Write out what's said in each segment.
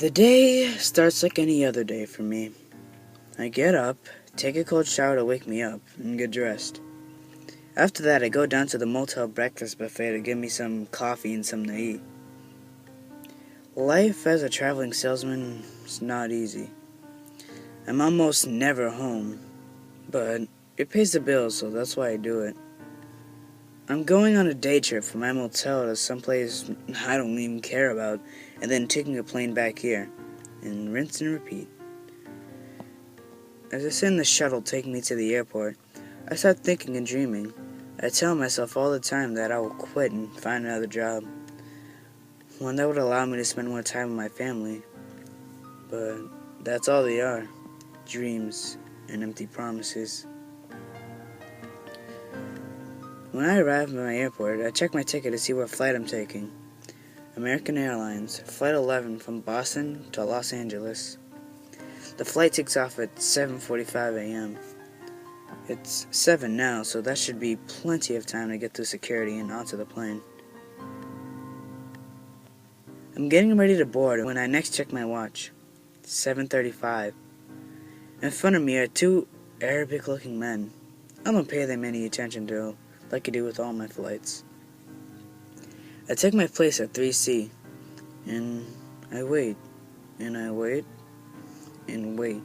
The day starts like any other day for me. I get up, take a cold shower to wake me up, and get dressed. After that, I go down to the motel breakfast buffet to get me some coffee and something to eat. Life as a traveling salesman is not easy. I'm almost never home, but it pays the bills, so that's why I do it. I'm going on a day trip from my motel to someplace I don't even care about, and then taking a plane back here, and rinse and repeat. As I sit in the shuttle taking me to the airport, I start thinking and dreaming. I tell myself all the time that I will quit and find another job, one that would allow me to spend more time with my family. But that's all they are, dreams and empty promises. When I arrive at my airport, I check my ticket to see what flight I'm taking. American Airlines, Flight 11 from Boston to Los Angeles. The flight takes off at 7:45 a.m. It's 7 now, so that should be plenty of time to get through security and onto the plane. I'm getting ready to board when I next check my watch. It's 7:35. In front of me are two Arabic-looking men. I don't pay them any attention to, like I do with all my flights. I take my place at 3C, and I wait, and I wait, and wait.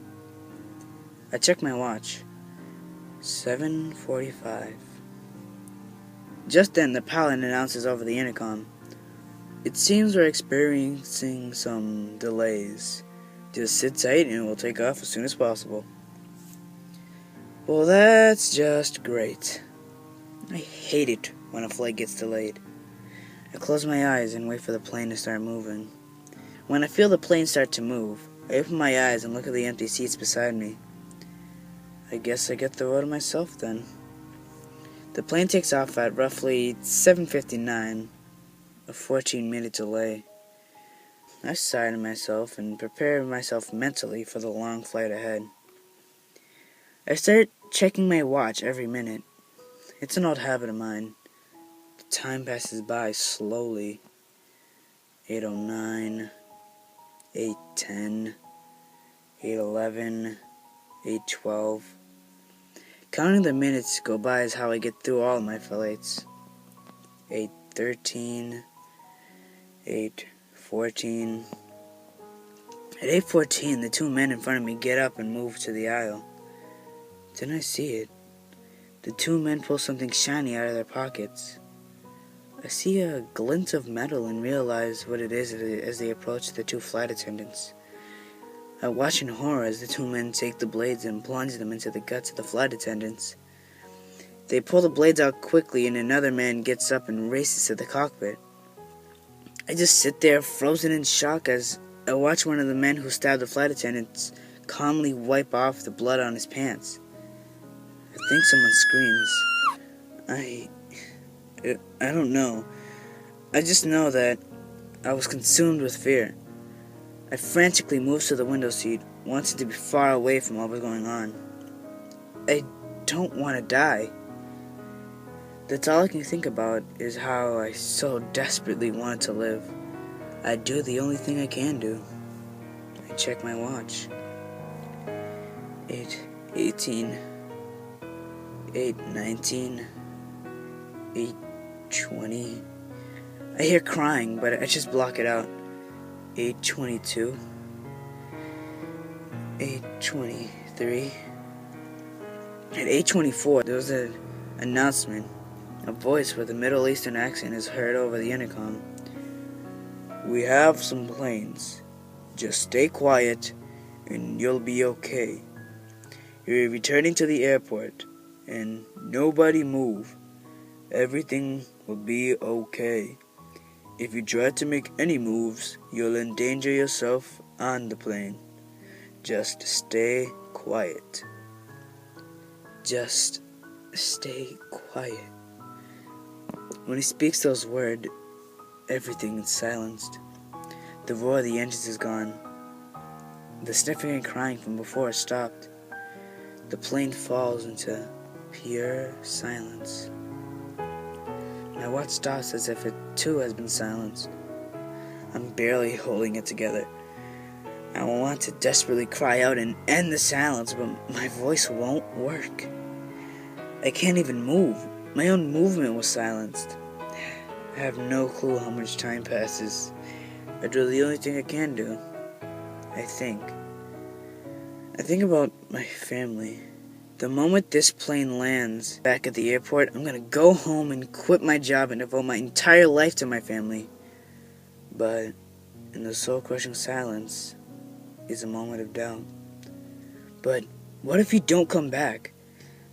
I check my watch. 7:45. Just then, the pilot announces over the intercom, "It seems we're experiencing some delays. Just sit tight and we'll take off as soon as possible." Well, that's just great. I hate it when a flight gets delayed. I close my eyes and wait for the plane to start moving. When I feel the plane start to move, I open my eyes and look at the empty seats beside me. I guess I get the row to myself then. The plane takes off at roughly 7:59, a 14-minute delay. I sigh to myself and prepare myself mentally for the long flight ahead. I start checking my watch every minute. It's an old habit of mine. The time passes by slowly. 8:09, 8:10, 8:11, 8:12. Counting the minutes go by is how I get through all of my flights. 8:13, 8:14. At 8:14, the two men in front of me get up and move to the aisle. Then I see it. The two men pull something shiny out of their pockets. I see a glint of metal and realize what it is as they approach the two flight attendants. I watch in horror as the two men take the blades and plunge them into the guts of the flight attendants. They pull the blades out quickly and another man gets up and races to the cockpit. I just sit there frozen in shock as I watch one of the men who stabbed the flight attendants calmly wipe off the blood on his pants. I think someone screams. I don't know. I just know that I was consumed with fear. I frantically moved to the window seat, wanting to be far away from what was going on. I don't want to die. That's all I can think about is how I so desperately wanted to live. I'd do the only thing I can do. I check my watch. 8:18, 8:19, 8:20. I hear crying, but I just block it out. 8:22, 8:23. At 8:24, there was an announcement. A voice with a Middle Eastern accent is heard over the intercom. "We have some planes. Just stay quiet and you'll be okay. You're returning to the airport and nobody move. Everything will be okay. If you try to make any moves, you'll endanger yourself on the plane. Just stay quiet. Just stay quiet." When he speaks those words, everything is silenced. The roar of the engines is gone. The sniffing and crying from before is stopped. The plane falls into pure silence. My watch stops as if it too has been silenced. I'm barely holding it together. want to desperately cry out and end the silence, but my voice won't work. I can't even move. My own movement was silenced. I have no clue how much time passes. I do the only thing I can do. I think about my family. The moment this plane lands back at the airport, I'm gonna go home and quit my job and devote my entire life to my family. But in the soul-crushing silence is a moment of doubt. But what if you don't come back?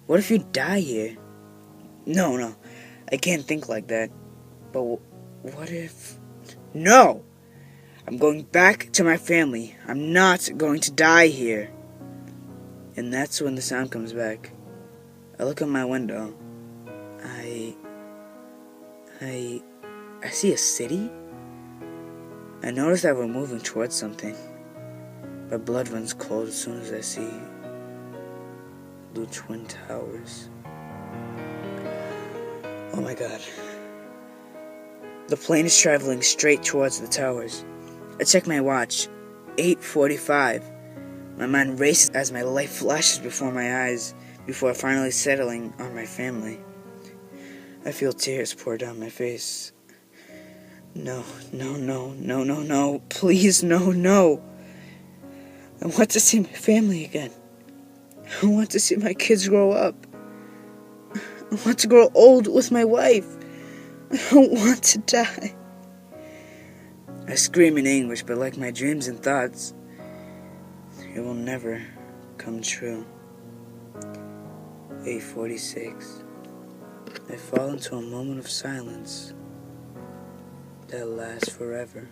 What if you die here? No, I can't think like that. But what if... No! I'm going back to my family. I'm not going to die here. And that's when the sound comes back. I look out my window. I see a city. I notice that we're moving towards something. My blood runs cold as soon as I see the Twin Towers. Oh my god. The plane is traveling straight towards the towers. I check my watch. 8:45. My mind races as my life flashes before my eyes, before finally settling on my family. I feel tears pour down my face. No. Please, no. I want to see my family again. I want to see my kids grow up. I want to grow old with my wife. I don't want to die. I scream in anguish, but like my dreams and thoughts, it will never come true. 8:46. I fall into a moment of silence that lasts forever.